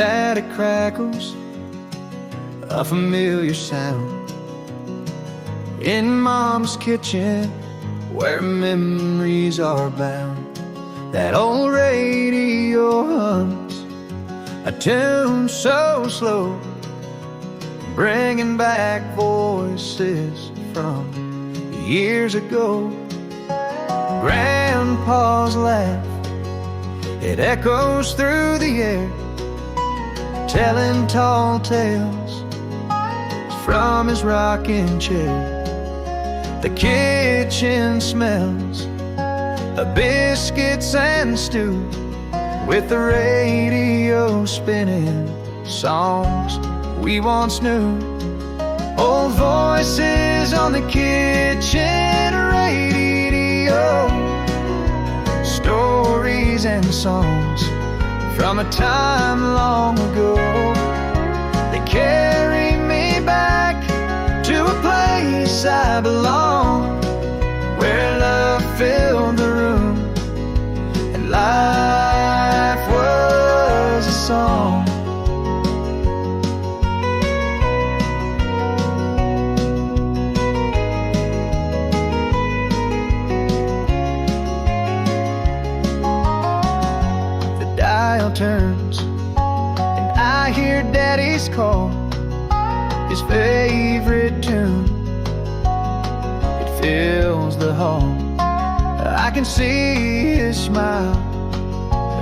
static crackles, a familiar sound in Mom's kitchen where memories are bound. That old radio hums a tune so slow, bringing back voices from years ago. Grandpa's laugh, it echoes through the air, telling tall tales from his rocking chair. The kitchen smells of biscuits and stew, with the radio spinning songs we once knew. Old voices on the kitchen radio, stories and songs from a time long ago. They carry me back to a place I belong, where love filled the room and life was a song. The dial turns and I hear Daddy's call, his favorite tune. It fills the hall. I can see his smile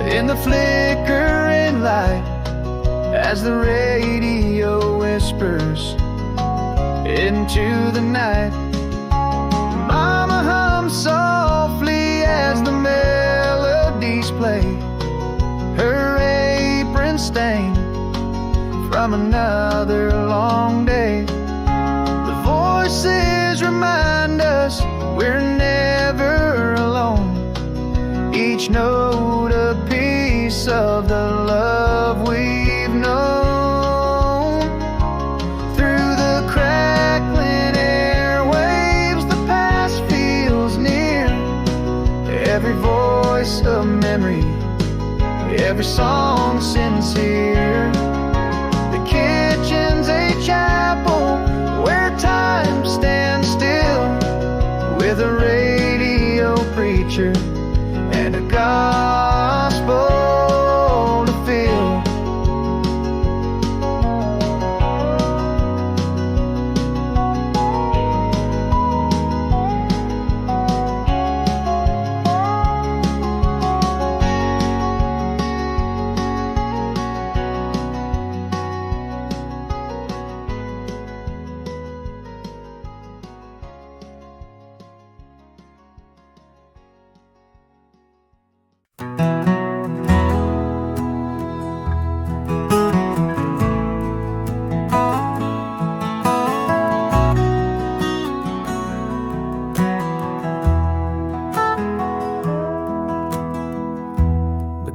in the flickering light as the radio whispers into the night. Mama hums softly as the melodies play, her apron stained from another long day. The voices remind us we're never alone, each note a piece of the love we've known. Through the crackling airwaves, the past feels near, every voice a memory, every song sincere. The kitchen's a chapel where time stands still, with a radio preacher and a gospel to fill.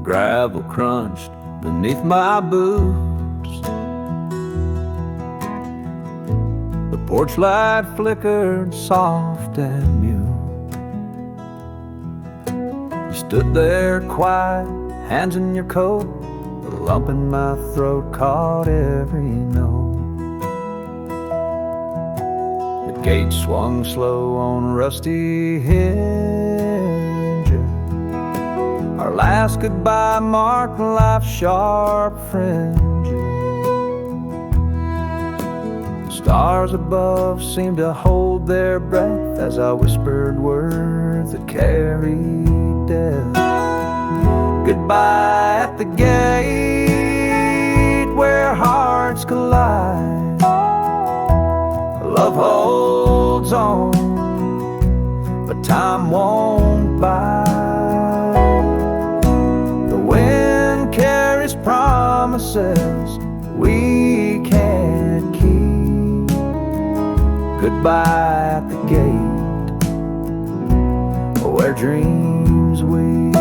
Gravel crunched beneath my boots, the porch light flickered soft and mute. You stood there quiet, hands in your coat, the lump in my throat caught every note. The gate swung slow on rusty hinges, our last goodbye marked life's sharp fringes. Stars above seemed to hold their breath as I whispered words that carried death. Goodbye at the gate where hearts collide. Love holds on, but time won't bite. Carries promises we can't keep. Goodbye at the gate where dreams weep.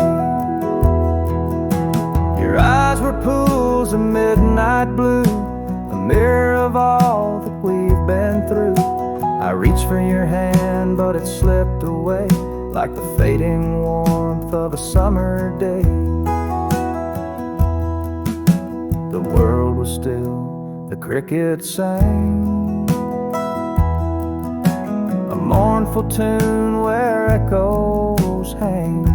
Your eyes were pools of midnight blue, a mirror of all that we've been through. I reached for your hand, but it slipped away like the fading warmth of a summer day. The world was still, the crickets sang a mournful tune where echoes hang.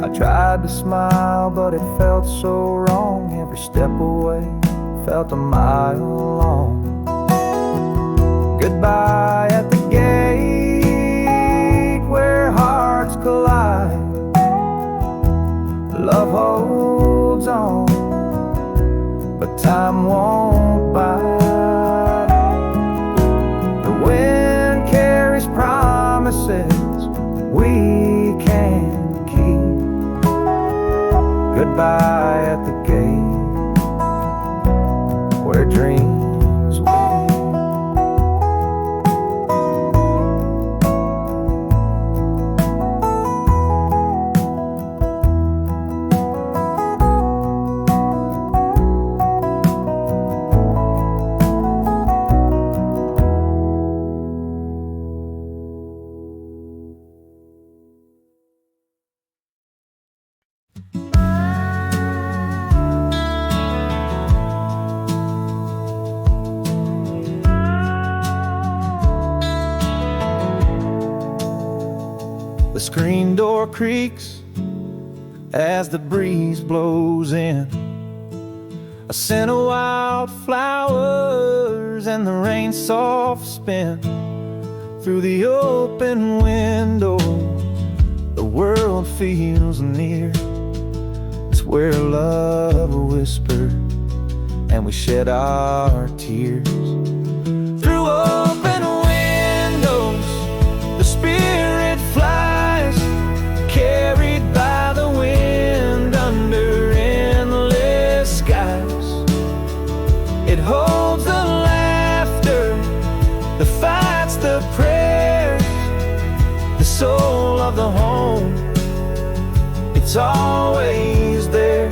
I tried to smile, but it felt so wrong. Every step away felt a mile long. Goodbye at the gate where hearts collide. Love holds on, but time won't bide. The wind carries promises we can't keep. Goodbye at the gate where dreams weep. The screen door creaks as the breeze blows in. A scent of wildflowers and the rain's soft spin. Through the open window, the world feels near. It's where love whispers and we shed our tears. Through open windows, the spirit flies, carried by the wind under endless skies. It holds the laughter, the fights, the prayers, the soul of the home. It's always there.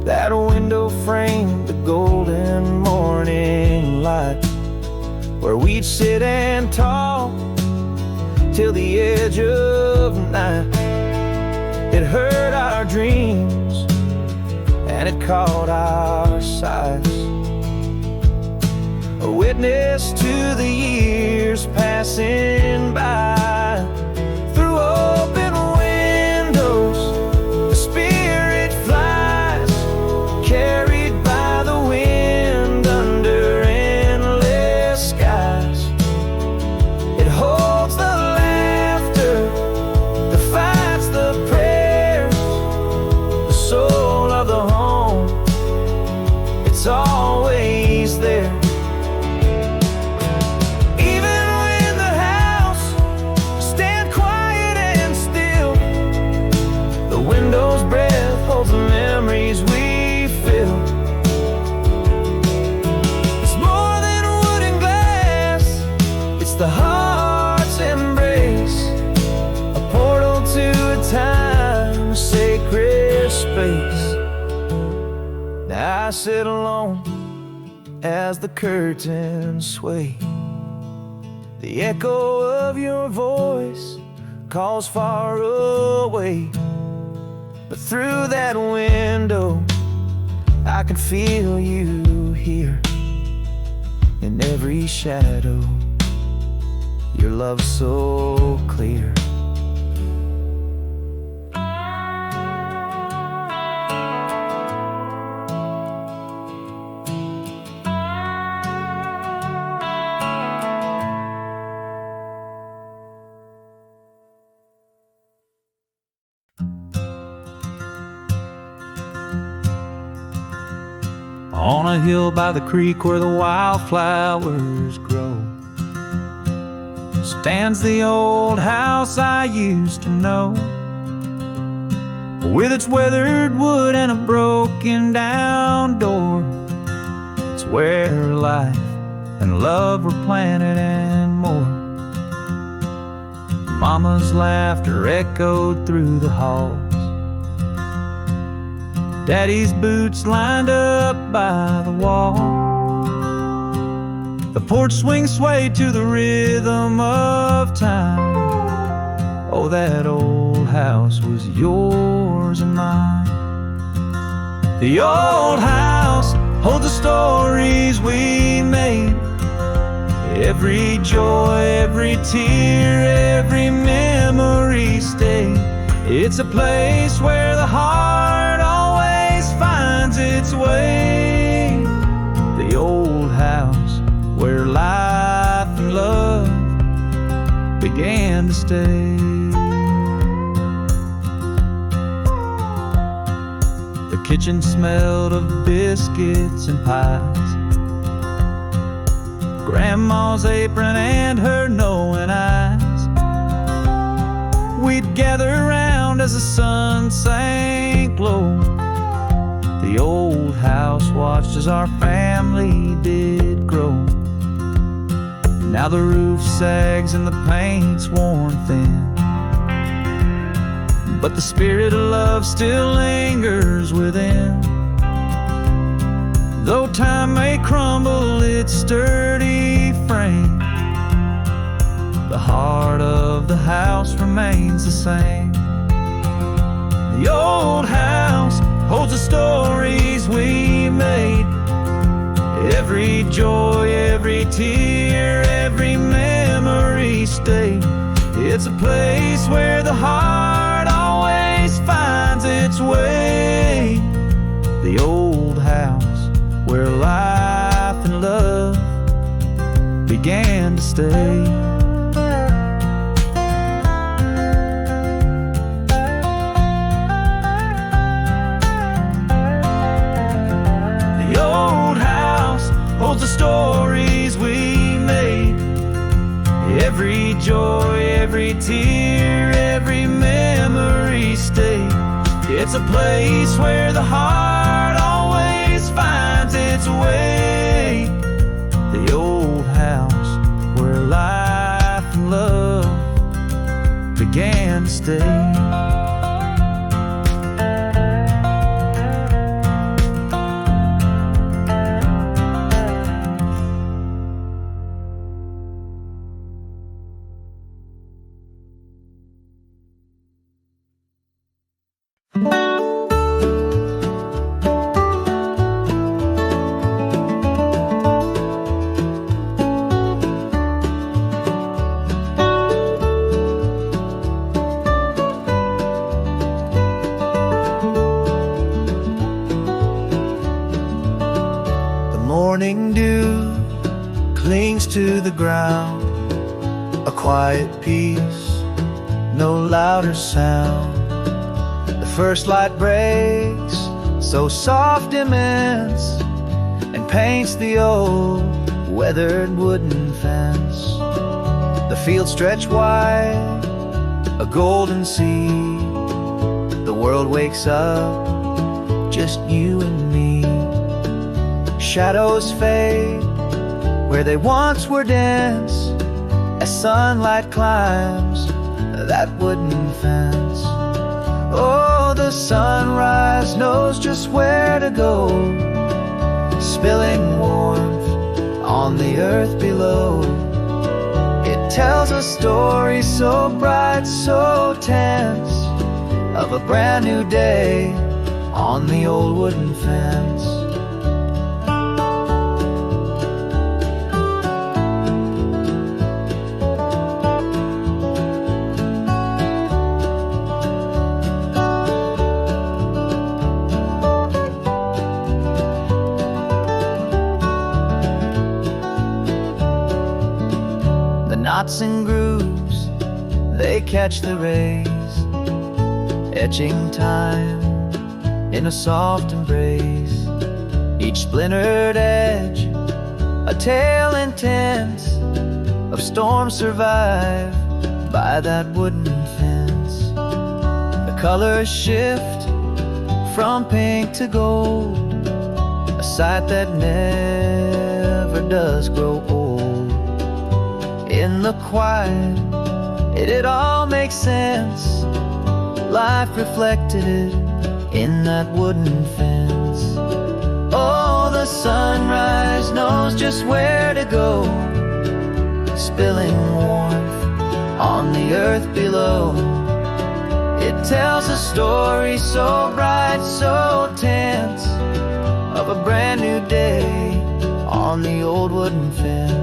That window framed the golden morning light, where we'd sit and talk till the edge of night. It heard our dreams and it caught our sighs, a witness to the years passing by. Through open windows, the spirit flies, carried by the wind under endless skies. It holds the laughter, the fights, the prayers, the soul of the home. It's always there. Even when the house stands quiet and still, the window's breath holds the memories we feel. It's more than wood and glass, it's the heart's embrace, a portal to a time, a sacred space. Now I sit alone as the curtains sway. The echo of your voice calls far away, but through that window I can feel you here. In every shadow, your love so clear. On a hill by the creek where the wildflowers grow stands the old house I used to know, with its weathered wood and a broken down door. It's where life and love were planted and more. Mama's laughter echoed through the halls, Daddy's boots lined up by the wall. The porch swings swayed to the rhythm of time. Oh, that old house house was yours and mine. The old house holds the stories we made, every joy, every tear, every memory stayed. It's a place where the heart always finds its way. The old house where life and love began to stay. The kitchen smelled of biscuits and pies, Grandma's apron and her knowing eyes. We'd gather around as the sun sank low. The old house watched as our family did grow. Now the roof sags and the paint's worn thin, but the spirit of love still lingers within. Though time may crumble its sturdy frame, the heart of the house remains the same. The old house holds the stories we made, every joy, every tear, every memory stayed. It's a place where the heart always finds its way. The old house where life and love began to stay. Holds the stories we made, every joy, every tear, every memory stayed. It's a place where the heart always finds its way. The old house where life and love began to stay. Morning dew clings to the ground, a quiet peace, no louder sound. The first light breaks, so soft, immense, and paints the old weathered wooden fence. The fields stretch wide, a golden sea. The world wakes up, just you and me. Shadows fade where they once were dense, as sunlight climbs that wooden fence. Oh, the sunrise knows just where to go, spilling warmth on the earth below. It tells a story so bright, so tense, of a brand new day on the old wooden fence. Knots and grooves, they catch the rays, etching time in a soft embrace. Each splintered edge, a tale intense of storms survived by that wooden fence. The colors shift from pink to gold, a sight that never does grow old. In the quiet, it all makes sense. Life reflected in that wooden fence. Oh, the sunrise knows just where to go, spilling warmth on the earth below. It tells a story so bright, so tense, of a brand new day on the old wooden fence.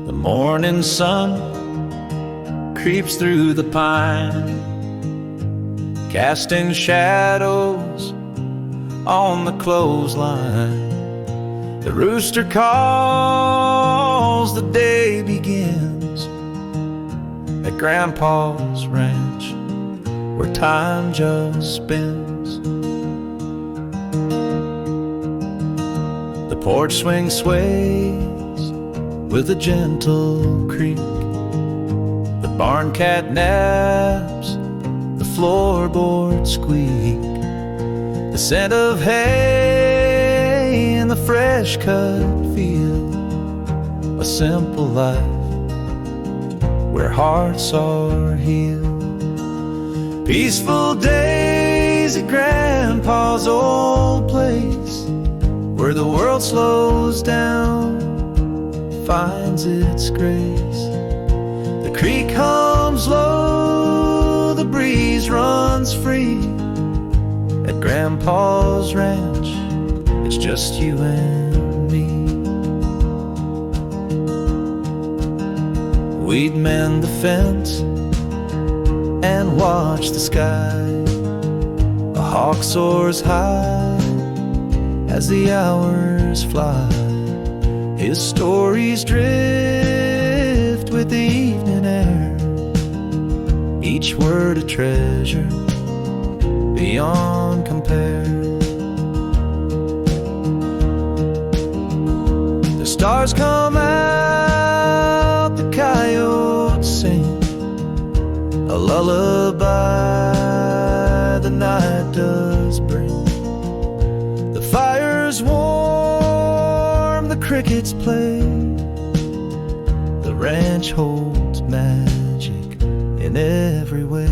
The morning sun creeps through the pine, casting shadows on the clothesline. The rooster calls, the day begins at Grandpa's ranch, where time just spins. The porch swing sways with a gentle creak. The barn cat naps, the floorboards squeak. The scent of hay in the fresh cut field. A simple life where hearts are healed. Peaceful days at Grandpa's old place, where the world slows down, finds its grace. The creek hums low, the breeze runs free. At Grandpa's ranch, it's just you and me. We'd mend the fence and watch the sky. A hawk soars high as the hours fly. His stories drift with the evening air, each word a treasure beyond compare. The stars come out, the coyotes sing, a lullaby the night does bring. The fire's warm, the crickets play. The ranch holds magic in every way.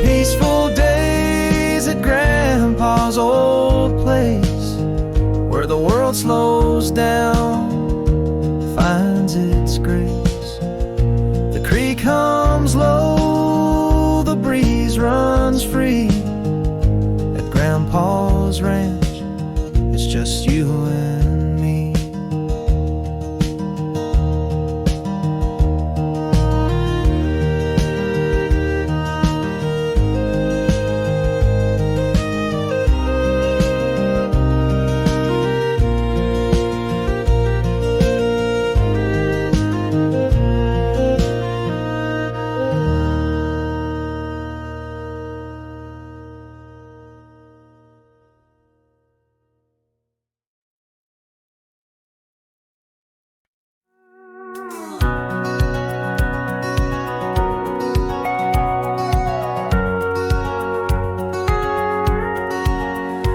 Peaceful days at Grandpa's old place, where the world slows down, finds its grace. The creek hums low, the breeze runs free. At Grandpa's ranch, it's just you and me.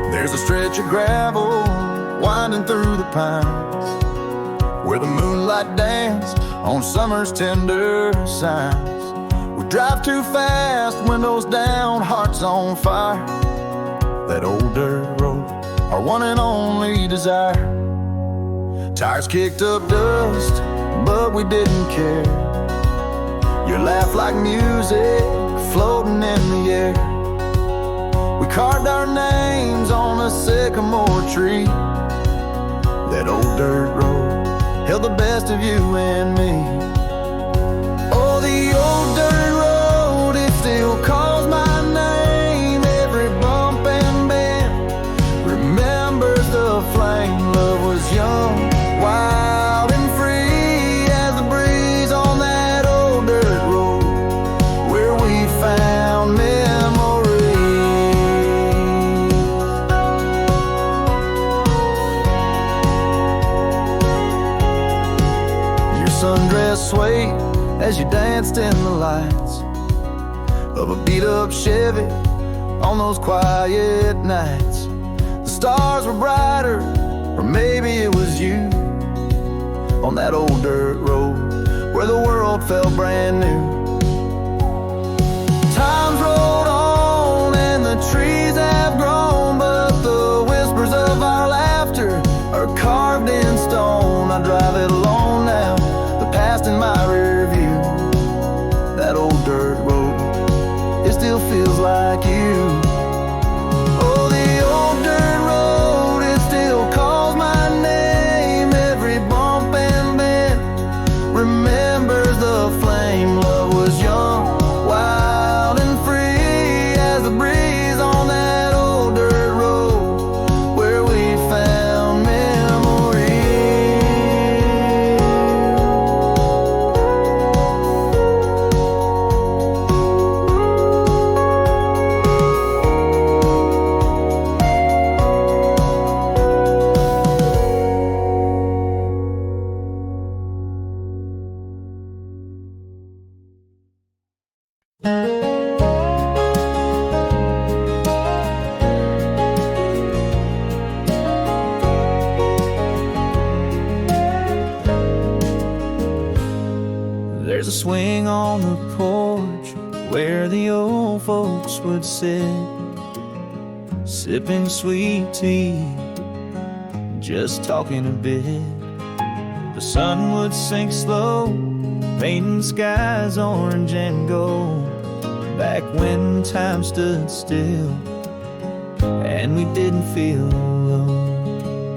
There's a stretch of gravel winding through the pines, where the moonlight danced on summer's tender signs. We drive too fast, windows down, hearts on fire. That old dirt road, our one and only desire. Tires kicked up dust, but we didn't care. Your laugh like music floating in the air. We carved our names on a sycamore tree. That old dirt road held the best of you and me. Oh, the old swayed as you danced in the lights of a beat-up Chevy on those quiet nights. The stars were brighter, or maybe it was you, on that old dirt road where the world felt brand new. Time's rolled on and the trees have grown, but the whispers of our laughter are carved in stone. I drive it alone now, the past in my rear view. That old dirt road, it still feels like you. Oh, the old dirt road, it still calls my name. Every bump and bend remembers the flame. Love was young, wild and free as the breeze on that old dirt road where we found memories. There's a swing on the porch where the old folks would sit, sipping sweet tea, just talking a bit. The sun would sink slow, painting skies orange and gold, back when time stood still and we didn't feel alone.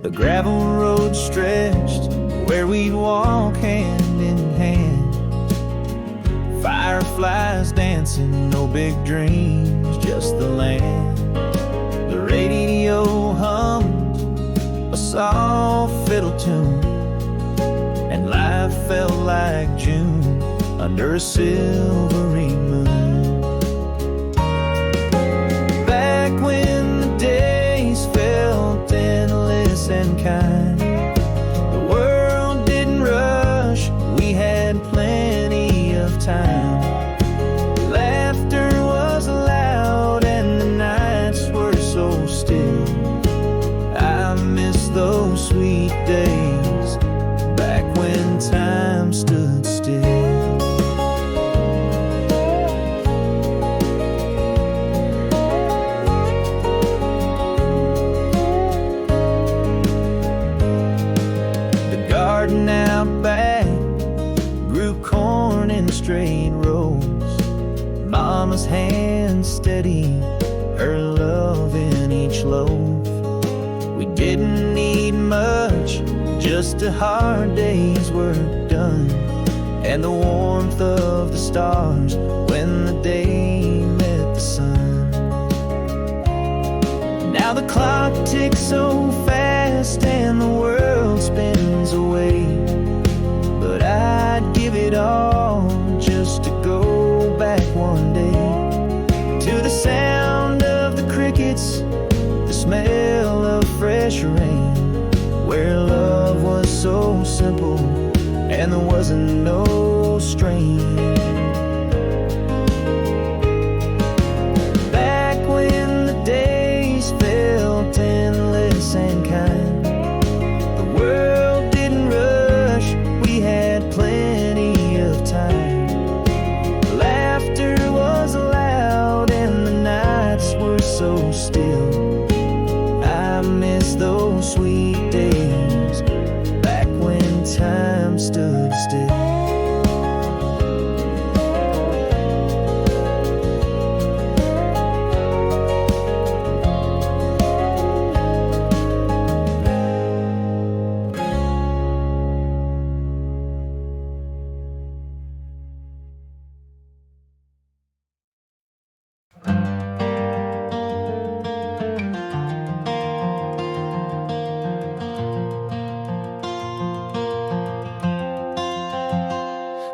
The gravel road stretched where we'd walk hand in hand, fireflies dancing, no big dreams, just the land. The radio hummed a soft fiddle tune, and life felt like June under a silvery moon. Back when the days felt endless and kind, we had plenty of time. Laughter was loud and the nights were so still. I miss those sweet days back when time stood still. The garden out back grew corn in straight rows. Mama's hand steady, her love in each loaf. We didn't need much, just a hard day's work done, and the warmth of the stars when the day met the sun. Now the clock ticks so fast and the world spins away, but I'd give it all just to go back one day to the sound of the crickets, the smell of fresh rain, where love was so simple and there wasn't no strain. Back when the days felt endless and kind, the world didn't rush, we had plenty of time. Laughter was loud and the nights were so still. I miss those sweet days back when time stood still.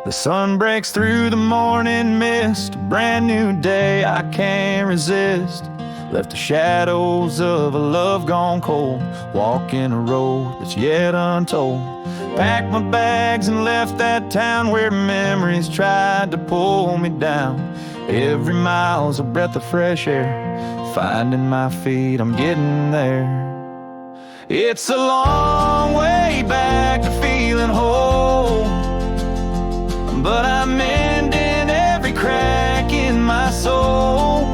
The sun breaks through the morning mist, a brand new day I can't resist. Left the shadows of a love gone cold, walking a road that's yet untold. Packed my bags and left that town where memories tried to pull me down. Every mile's a breath of fresh air. Finding my feet, I'm getting there. It's a long way back to feeling whole, but I'm mending every crack in my soul.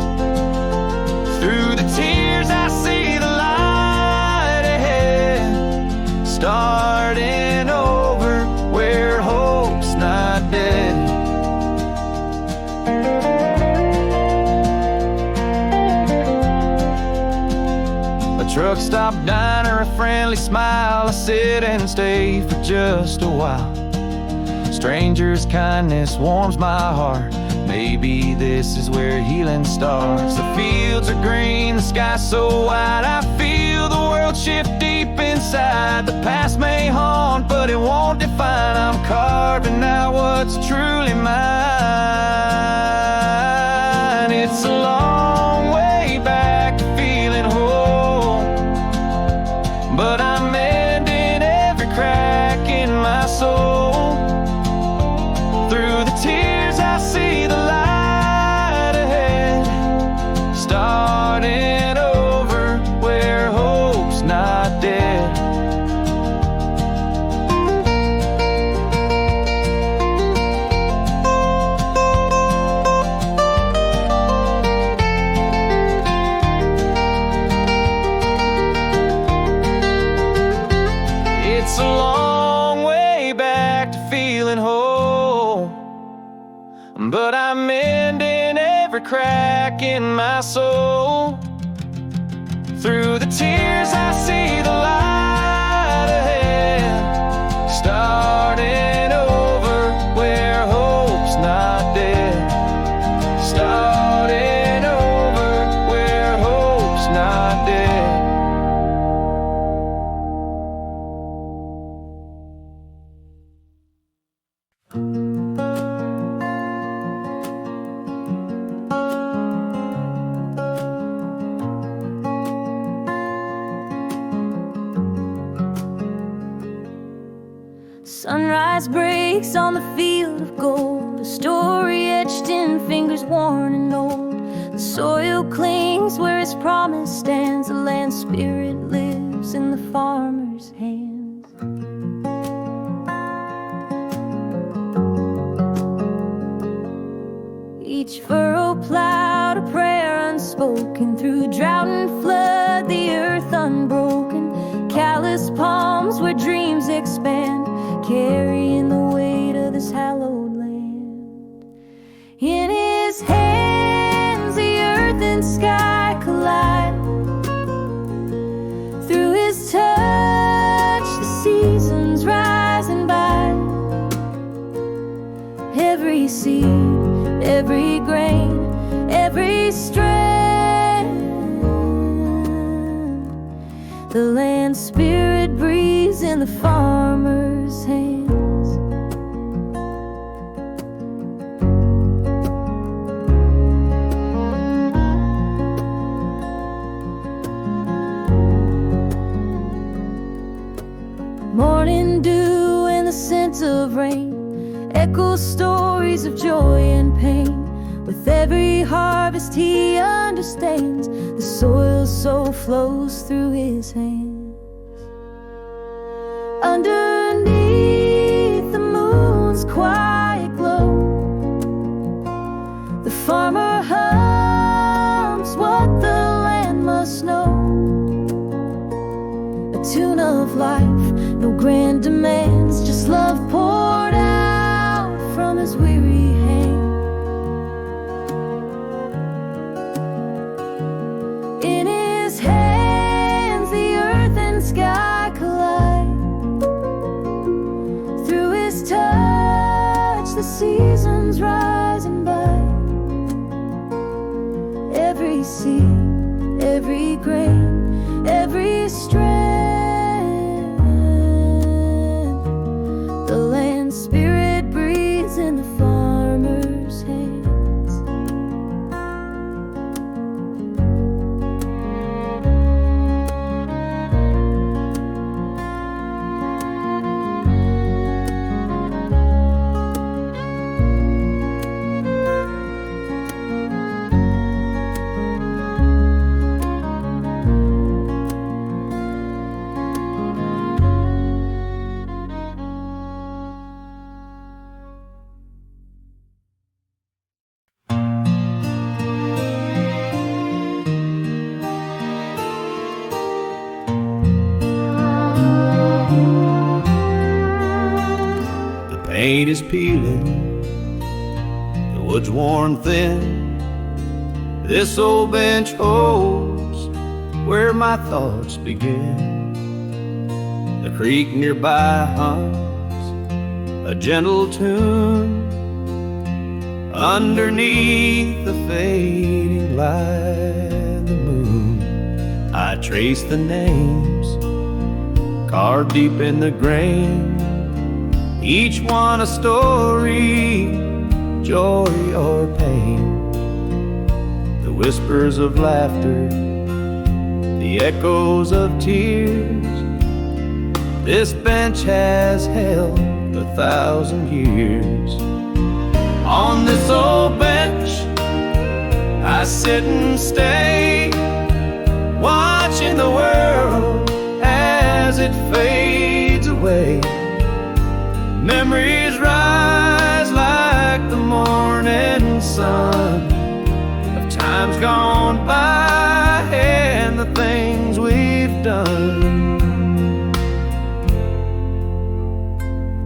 Through the tears I see the light ahead, starting over where hope's not dead. A truck stop diner, a friendly smile, I sit and stay for just a while. Stranger's kindness warms my heart. Maybe this is where healing starts. The fields are green, the sky's so wide, I feel the world shift deep inside. The past may haunt, but it won't define. I'm carving out what's truly mine. It's a long way back to feeling whole, but I'm mending every crack in my soul. Through the tears I see the light ahead, starting over where hope's not dead. It's a long way back to feeling whole, but I'm mending every crack in my soul. Through the tears I see the light ahead, starting over where hope's not dead. Starting over where hope's not dead. Sunrise breaks on the field of gold, a story etched in fingers worn and old. The soil clings where its promise stands, the land spirit lives in the farmer's hands. Each furrow plowed, a prayer unspoken, through drought and flood, the earth unbroken. Callous palms where dreams expand, carrying the weight of this hallowed land. In his hands the earth and sky collide. Through his touch the seasons rise and by. Every seed, every grain, every strand, the land spirit breathes in the farmer's hands. Morning dew and the scent of rain echo stories of joy and pain. With every harvest he understands, the soil's soul flows through his hands. Underneath the moon's quiet glow, the farmer hums what the land must know. A tune of life, no grand demands, just love poured out from his weary hand. In his hands the earth and sky collide. Through his touch the seasons rise and by. Every seed, every grain, every strand, the land spirit breathes in the farmer's hands. is peeling, the wood's worn thin. This old bench holds where my thoughts begin. The creek nearby hums a gentle tune underneath the fading light of the moon. I trace the names carved deep in the grain, each one a story, joy or pain. The whispers of laughter, the echoes of tears, this bench has held 1,000 years. On this old bench I sit and stay, watching the world as it fades away. Memories rise like the morning sun of times gone by and the things we've done.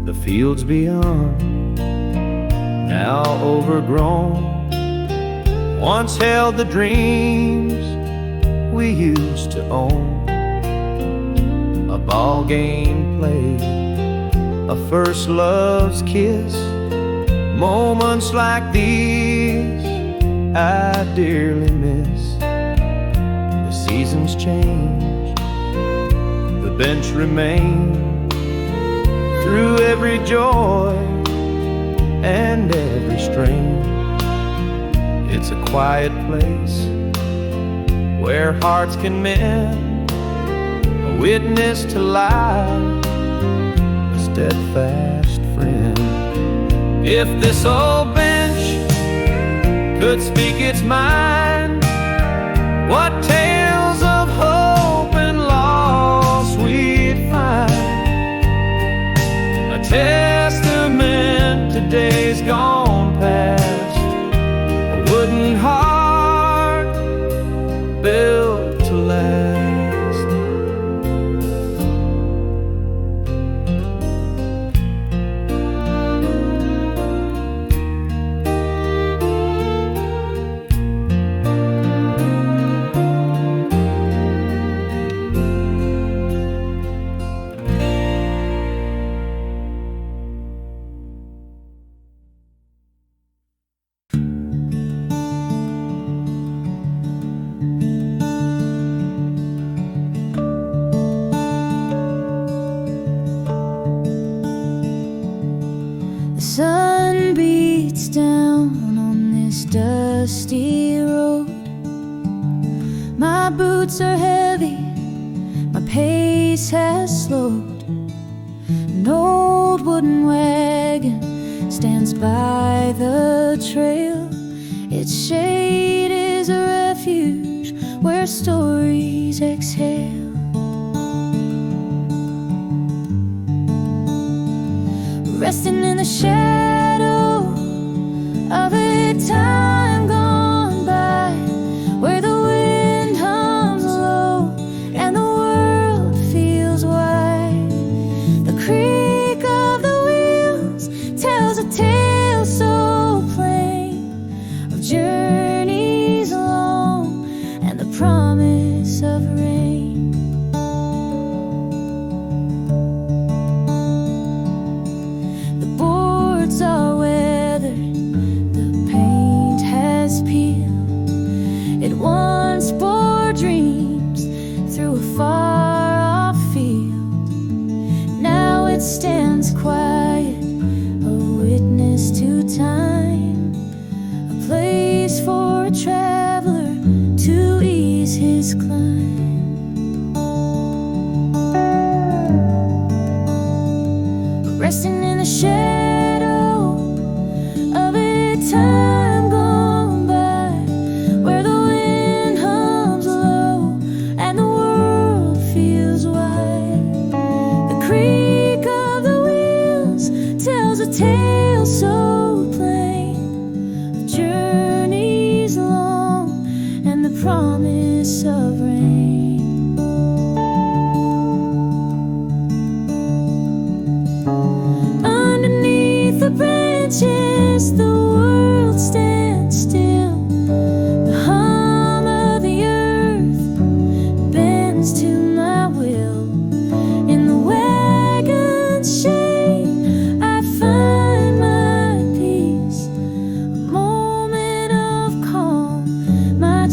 The fields beyond, now overgrown, once held the dreams we used to own. A ball game played, a first love's kiss, moments like these I dearly miss. The seasons change, the bench remains, through every joy and every strain. It's a quiet place where hearts can mend, a witness to life, a steadfast friend. If this old bench could speak its mind, what tales of hope and loss we'd find. A testament to days gone past, a wooden heart built to last. Sun beats down on this dusty road. My boots are heavy, my pace has slowed. An old wooden wagon stands by the trail. Its shade is a refuge where stories exhale. Resting in the shadow of a time gone by, where the wind hums low and the world feels wide. The creak of the wheels tells a tale so plain of journeys long and the promise of rain. Are weathered, the paint has peeled. It once bore dreams through a far-off field. Now it stands quiet, a witness to time, a place for a traveler to ease his climb. Resting in the shade time gone by, where the wind hums low and the world feels wide. The creak of the wheels tells a tale so plain of journeys long and the promise of rain. Underneath the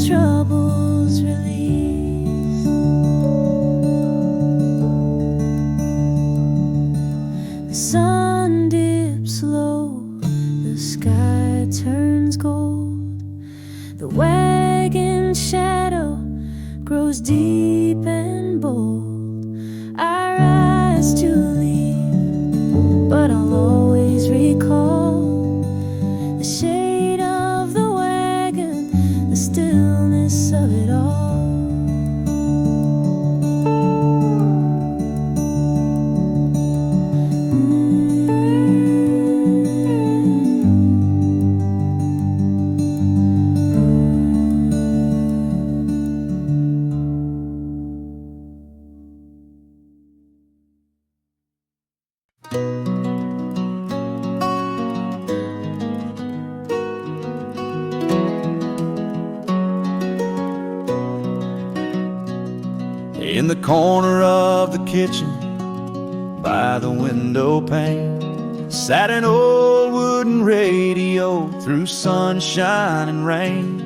troubles release. The sun dips low, the sky turns gold. The wagon shadow grows deep and bold. I rise to leave, but I'll always recall the shade of the wagon, the stillness of it all. In the corner of the kitchen, by the window pane, sat an old wooden radio through sunshine and rain.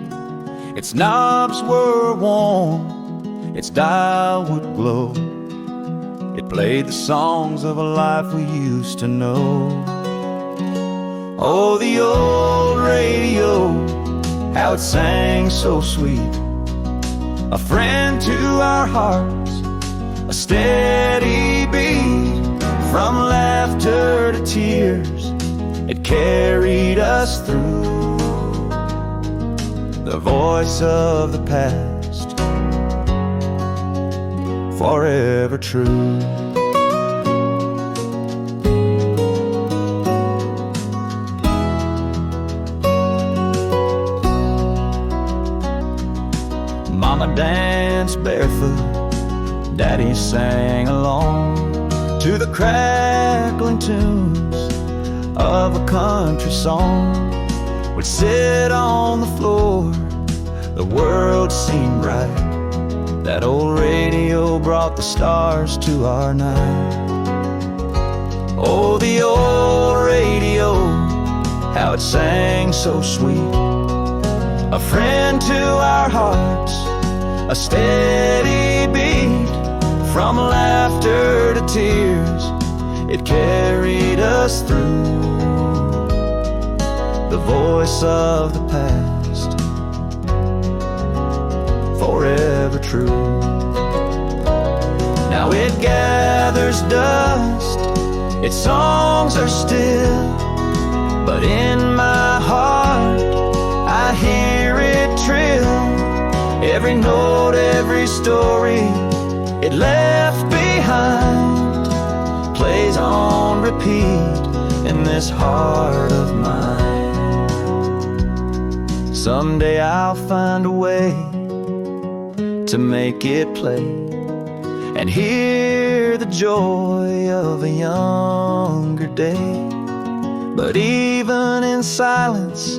Its knobs were warm, its dial would glow. It played the songs of a life we used to know. Oh, the old radio, how it sang so sweet. A friend to our hearts, a steady beat. From laughter to tears, it carried us through. The voice of the past, forever true. Mama danced barefoot, Daddy sang along to the crackling tunes of a country song. We'd sit on the floor, the world seemed bright. That old radio brought the stars to our night. Oh, the old radio, how it sang so sweet. A friend to our hearts, a steady beat. From laughter to tears, it carried us through. The voice of the past, forever true. Now it gathers dust, its songs are still, but in my heart I hear it trill. Every note, every story it left behind plays on repeat in this heart of mine. Someday I'll find a way to make it play and hear the joy of a younger day. But even in silence,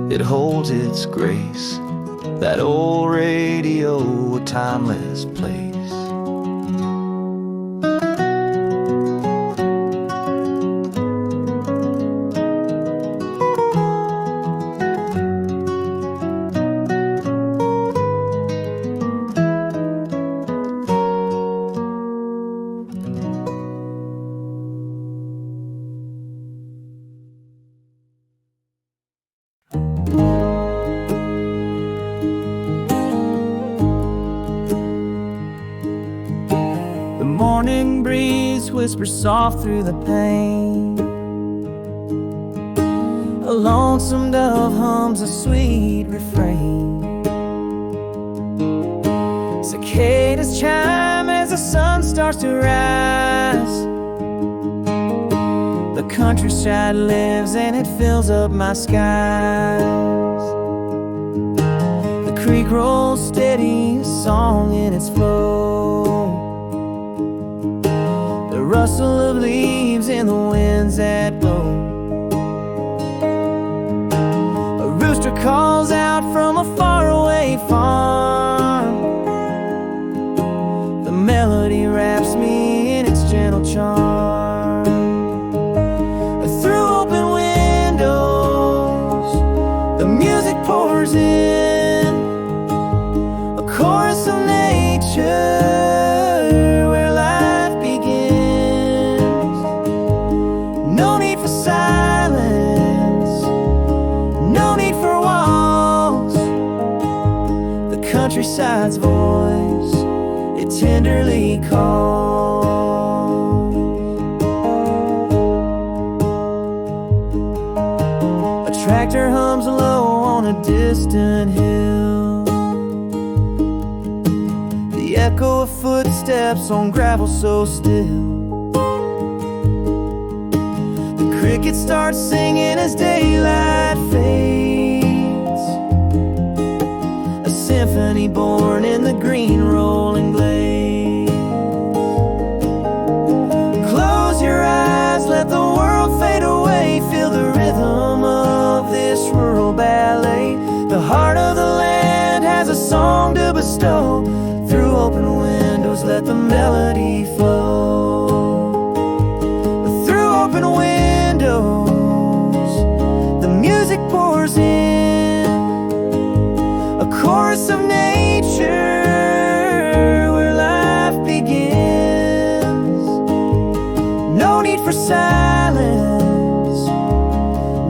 it holds its grace. That old radio, a timeless place. Morning breeze whispers soft through the pane. A lonesome dove hums a sweet refrain. Cicadas chime as the sun starts to rise. The countryside lives and it fills up my skies. The creek rolls steady, a song in its flow. The rustle of leaves in the winds that blow. A rooster calls out from a faraway farm. The melody wraps me in its gentle charm. Through open windows, the music pours in. countryside's voice, it tenderly calls. A tractor hums low on a distant hill, the echo of footsteps on gravel so still. The cricket starts singing as daylight fades, a symphony born in the green rolling glades. Close your eyes, let the world fade away, feel the rhythm of this rural ballet. The heart of the land has a song to bestow, through open windows let the melody flow. Through open windows the music pours in, a chorus of nature where life begins. No need for silence,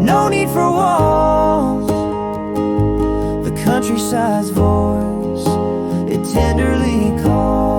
no need for walls. The countryside's voice, it tenderly calls.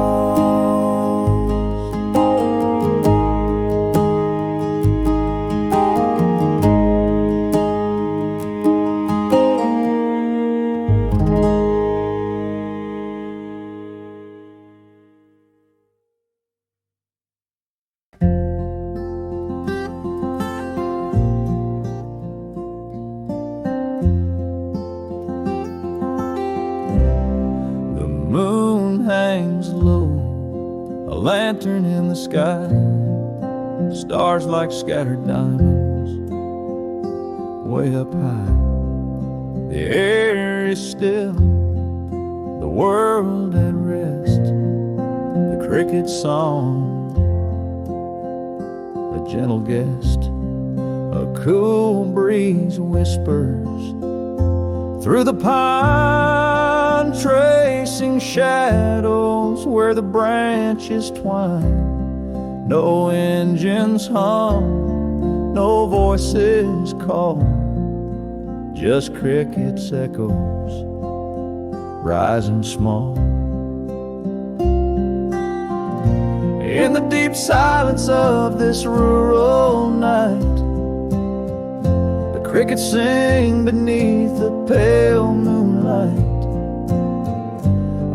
The moon hangs low, a lantern in the sky, stars like scattered diamonds way up high. The air is still, the world at rest, the cricket song a gentle guest. A cool breeze whispers through the pine, tracing shadows where the branches twine. No engines hum, no voices call, just crickets' echoes rising small. In the deep silence of this rural night, the crickets sing beneath the pale moonlight,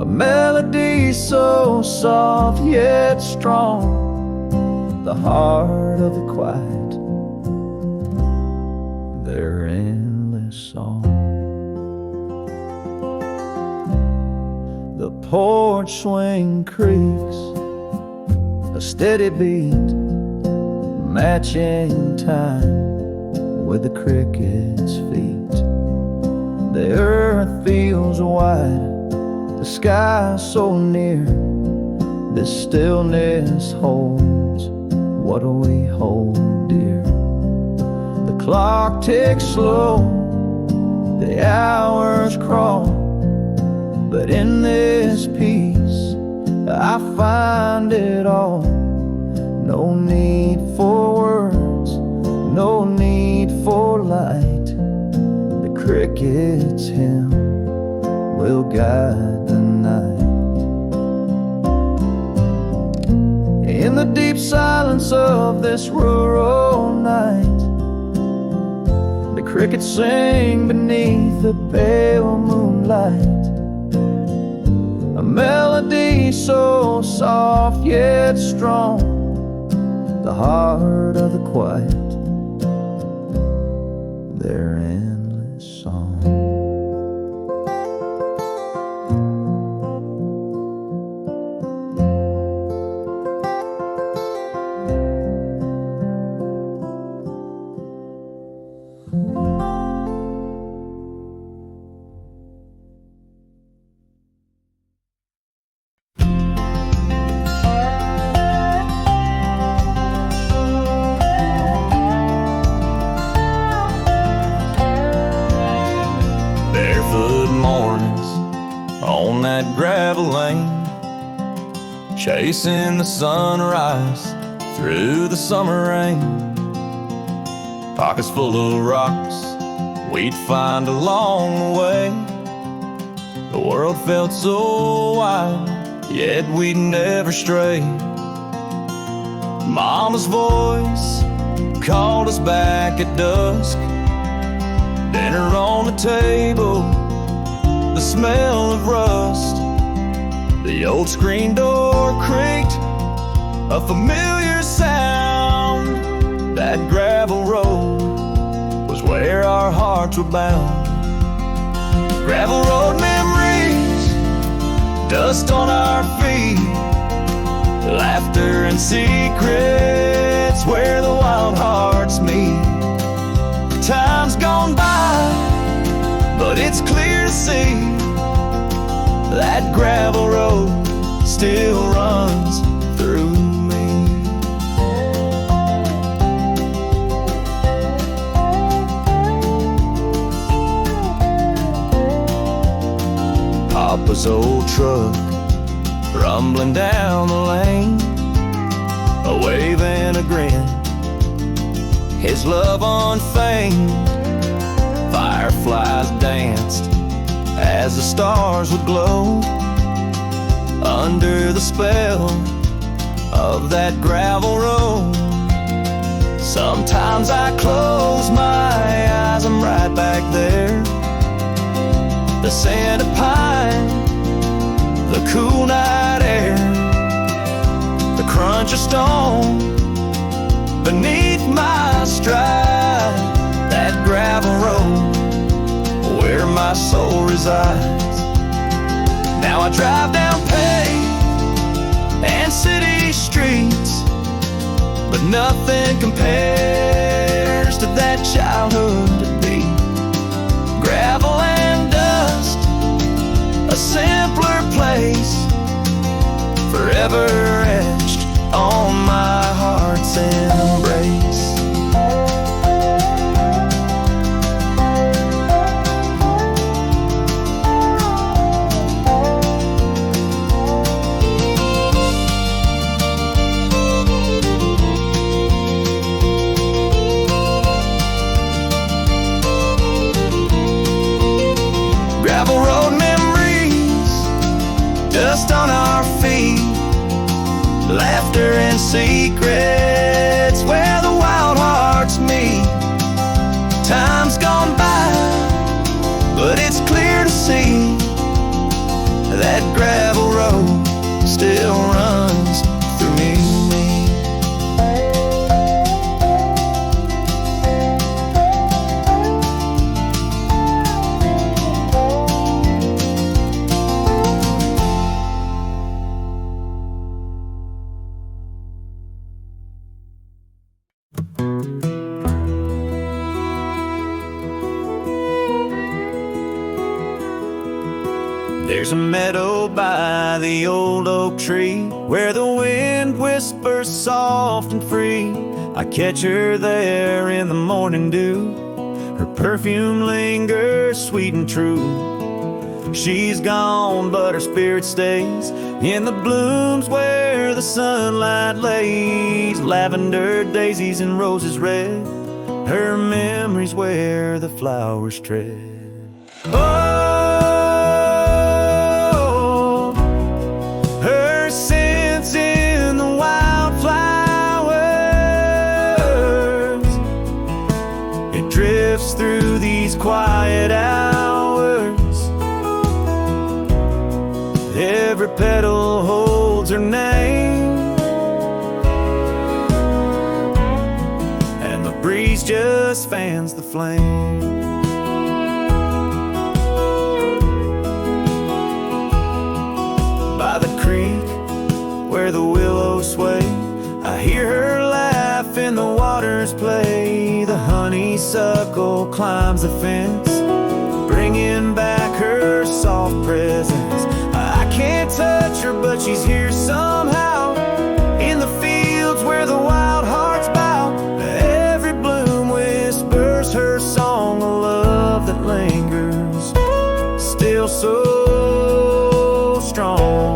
a melody so soft yet strong, the heart of the quiet, their endless song. The porch swing creaks, a steady beat, matching time with the cricket's feet. The earth feels wide, the sky so near. This stillness holds what we hold dear. The clock ticks slow, the hours crawl, but in this peace I find it all. No need for words, no need for light. The cricket's hymn will guide the night. In the deep silence of this rural night, the crickets sing beneath the pale moonlight, a melody so soft yet strong, the heart of the quiet, their endless song. On that gravel lane, chasing the sunrise through the summer rain. Pockets full of rocks we'd find along the way, The world felt so wide, yet we'd never stray. Mama's voice called us back at dusk. Dinner on the table, the smell of rust. The old screen door creaked, a familiar sound. That gravel road was where our hearts were bound. Gravel road memories, dust on our feet, laughter and secrets where the wild hearts meet. Time's gone by, but it's clear to see that gravel road still runs through me. Papa's old truck rumbling down the lane, a wave and a grin, his love unfeigned. Fireflies danced as the stars would glow under the spell of that gravel road. Sometimes I close my eyes, I'm right back there. The scent of pine, the cool night air, the crunch of stone beneath my stride. That gravel road where my soul resides. Now I drive down paved and city streets, but nothing compares to that childhood to be. Gravel and dust, a simpler place, forever etched on my heart's embrace. Gravel road memories, dust on our feet, laughter and secrets where the wild hearts meet. Time's gone by, but it's clear to see that gravel road still runs through me. There's a meadow by the old oak tree where the wind whispers soft and free. I catch her there in the morning dew. Her perfume lingers sweet and true. She's gone, but her spirit stays in the blooms where the sunlight lays. Lavender, daisies, and roses red, her memories where the flowers tread. Oh, her scents in the wildflowers, it drifts through these quiet hours. Every petal holds her name, and the breeze just fans the flame. By the creek where the willows sway, I hear her laugh and the waters play. The honeysuckle climbs the fence, bringing back her soft presence. I can't touch her, but she's here somehow, in the fields where the wild hearts bow. Every bloom whispers her song, a love that lingers, still so strong.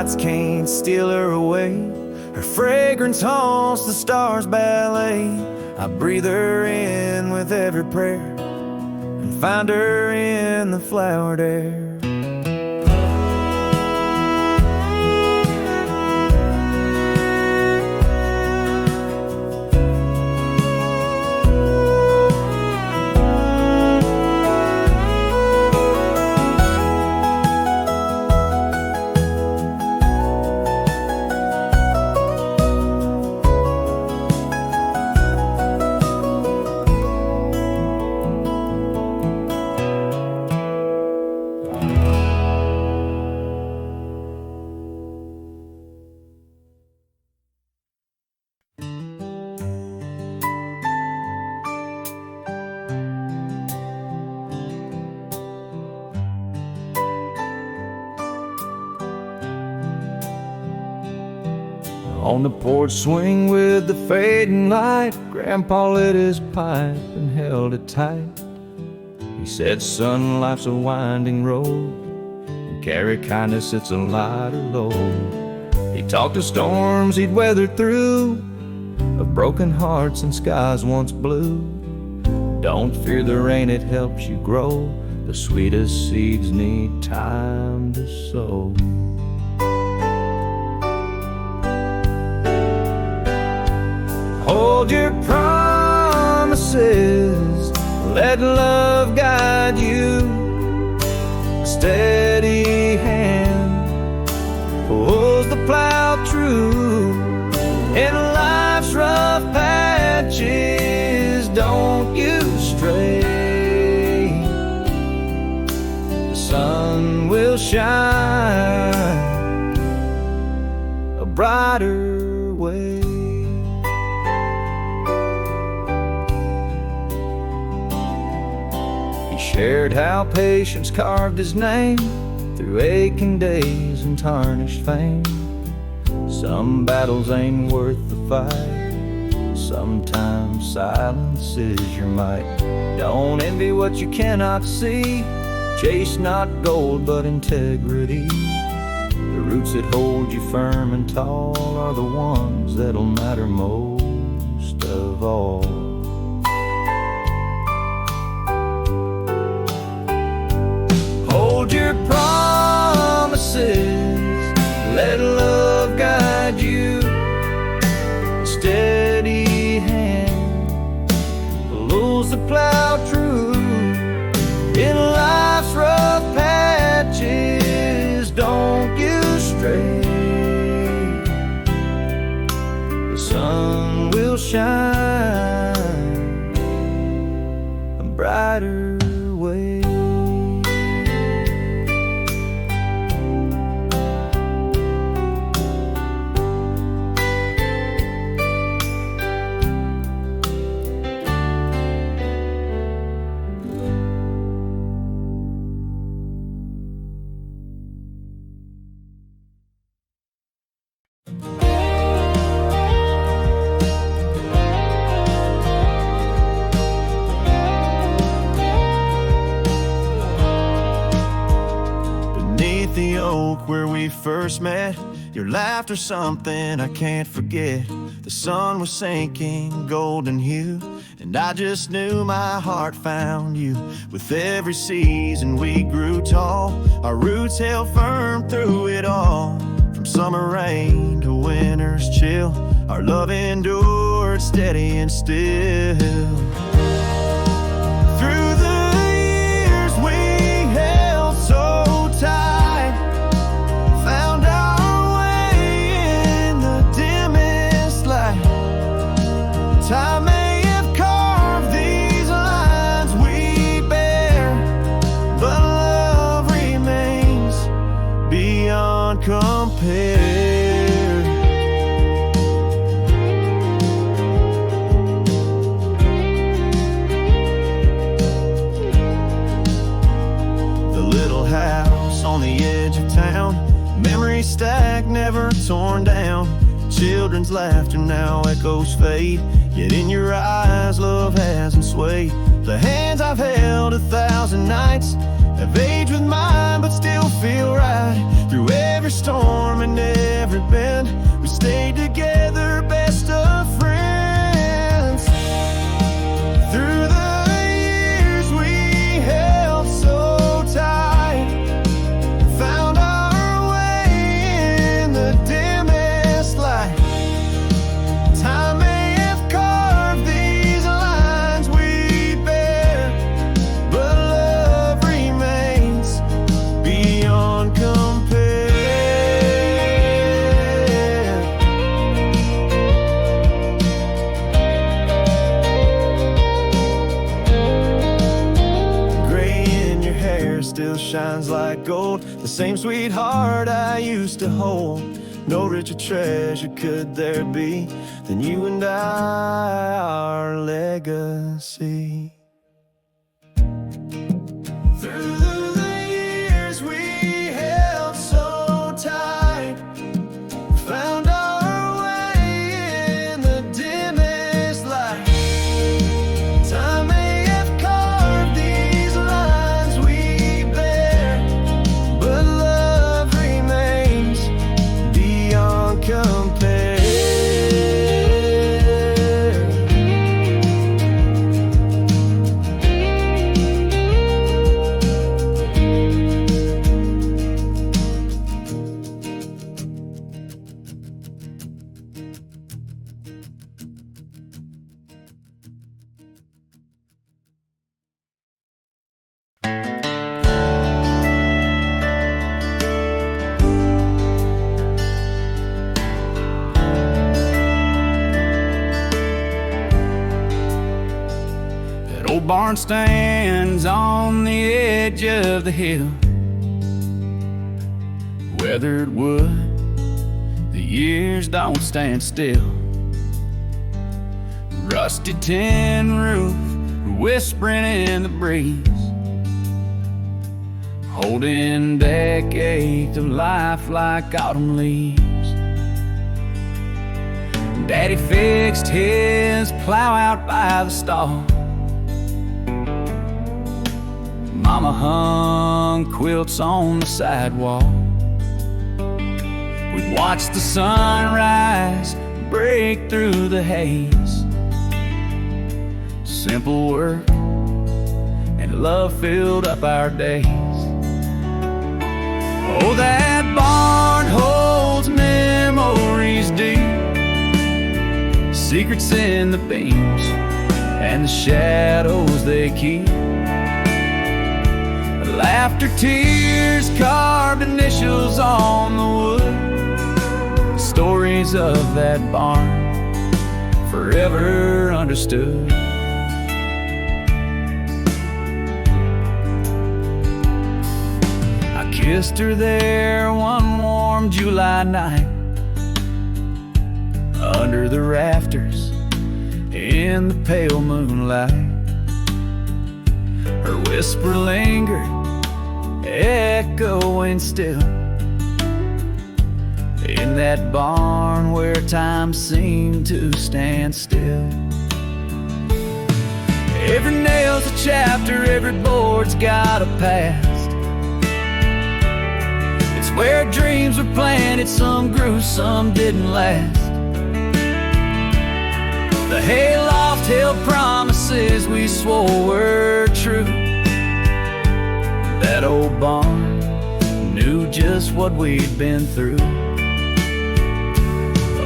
lights can't steal her away. Her fragrance haunts the stars' ballet. I breathe her in with every prayer and find her in the flowered air. On the porch swing with the fading light, Grandpa lit his pipe and held it tight. He said, son, life's a winding road, and carry kindness, it's a lighter load. He talked of storms he'd weathered through, of broken hearts and skies once blue. Don't fear the rain, it helps you grow. The sweetest seeds need time to sow. Hold your promises, let love guide you. A steady hand pulls the plow true. In life's rough patches, don't you stray. The sun will shine a brighter way. Shared how patience carved his name through aching days and tarnished fame. Some battles ain't worth the fight, sometimes silence is your might. Don't envy what you cannot see, chase not gold but integrity. The roots that hold you firm and tall are the ones that'll matter most of all. Hold your promises, let love guide you. A steady hand pulls the plow true. In life's rough patches, don't you stray. The sun will shine a brighter way. The oak where we first met, your laughter something I can't forget. The sun was sinking golden hue, and I just knew my heart found you. With every season we grew tall, our roots held firm through it all. From summer rain to winter's chill, our love endured steady and still. Through the years we held so tight, time may have carved these lines we bear, but love remains beyond compare. The little house on the edge of town, memories stacked, never torn down. Children's laughter now echoes fade, yet in your eyes love hasn't swayed. The hands I've held 1,000 nights have aged with mine but still feel right. Through every storm and like gold. The same sweetheart I used to hold. No richer treasure could there be than you and I, our legacy. Through the years we held so tight, found our way in the dimmest light. Time may have carved these lines we bear, but love remains beyond compare. That old barn stands on the edge of the hill. Weathered wood, the years don't stand still. Rusty tin roof, whispering in the breeze, holding decades of life like autumn leaves. Daddy fixed his plow out by the stall. Mama hung quilts on the sidewalk. We'd watch the sunrise break through the haze. Simple work and love filled up our days. Oh, that barn holds memories deep, secrets in the beams and the shadows they keep. Laughter, tears, carved initials on the wood. Stories of that barn, forever understood. I kissed her there one warm July night, under the rafters in the pale moonlight. Her whisper lingered, echoing still, in that barn where time seemed to stand still. Every nail's a chapter, every board's got a past. It's where dreams were planted, some grew, some didn't last. The hayloft held promises we swore were true. That old barn knew just what we'd been through.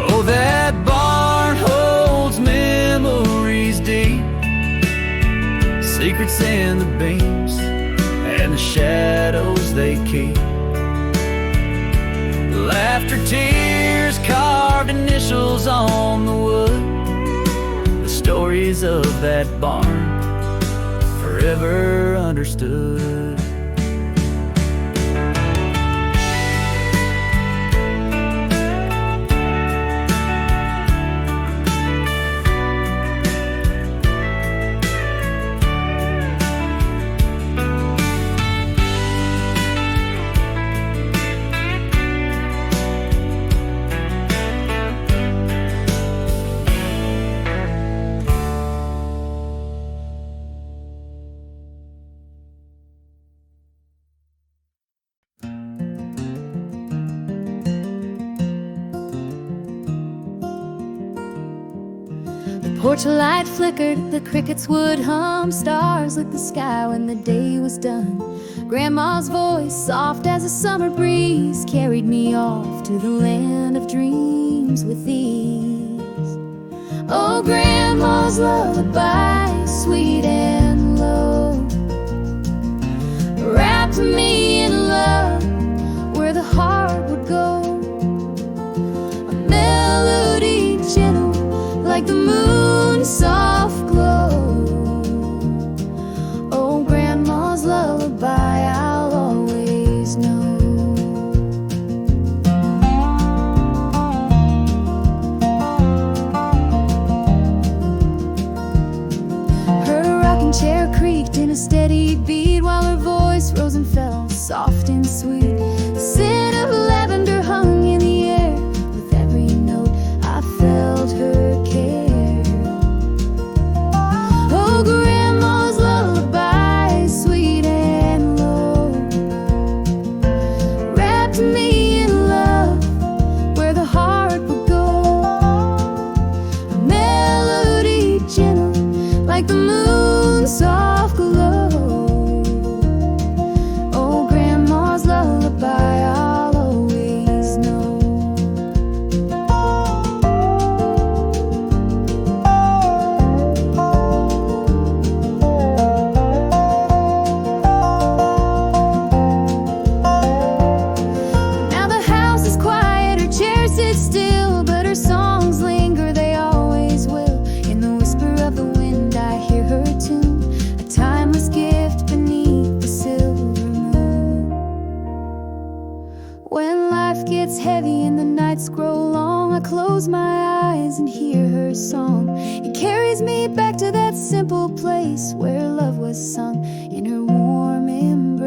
Oh, that barn holds memories deep, secrets in the beams and the shadows they keep. Laughter, tears, carved initials on the wood. The stories of that barn, forever understood. Porch light flickered, the crickets would hum. Stars lit the sky when the day was done. Grandma's voice, soft as a summer breeze, carried me off to the land of dreams with ease. Oh, Grandma's lullaby, sweet and low, wrapped me in love where the heart would go. A melody gentle like the moon's soft glow. Oh, Grandma's lullaby I'll always When life gets heavy and the nights grow long, I close my eyes and hear her song. It carries me back to that simple place where love was sung in her warm embrace.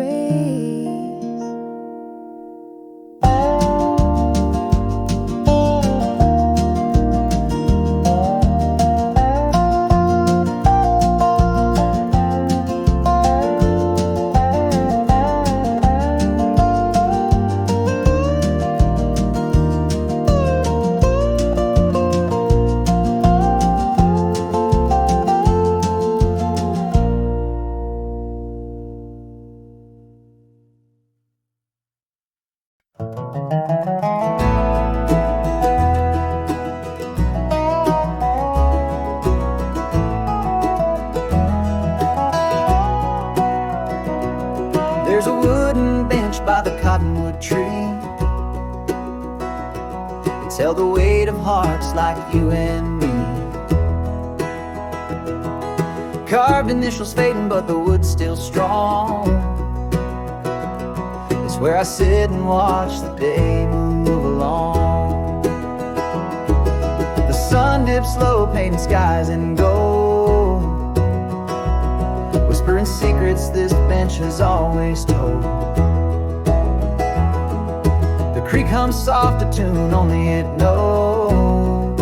There's a wooden bench by the cottonwood tree. It's held the weight of hearts like you and me. Carved initials fading, but the wood's still strong. It's where I sit and watch the day move along. The sun dips low, painting skies in gold, whispering secrets this bench has always told. The creek hums soft, a tune only it knows,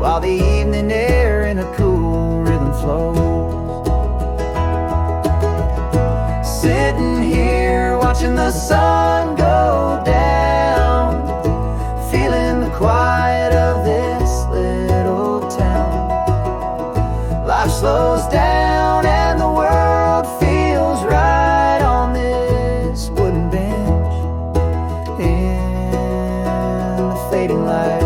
while the evening air in a cool rhythm flows. Sitting here watching the sun go down, feeling the quiet of this little town. Life slows down and the world feels right on this wooden bench in the fading light.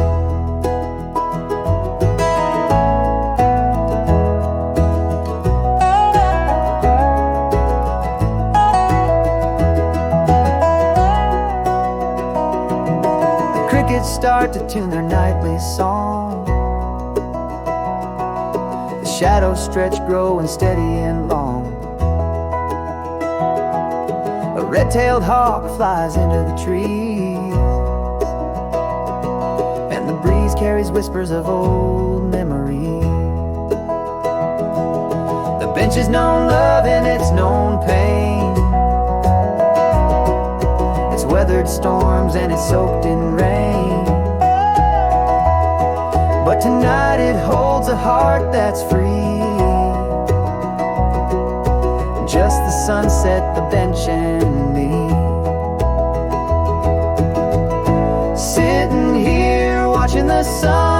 The crickets start to tune their nightly song. Shadows stretch, growing steady and long. A red-tailed hawk flies into the trees, and the breeze carries whispers of old memories. The bench has known love and it's known pain. It's weathered storms and it's soaked in rain, but tonight it holds a heart that's free. Just the sunset, the bench and me. Sitting here watching the sun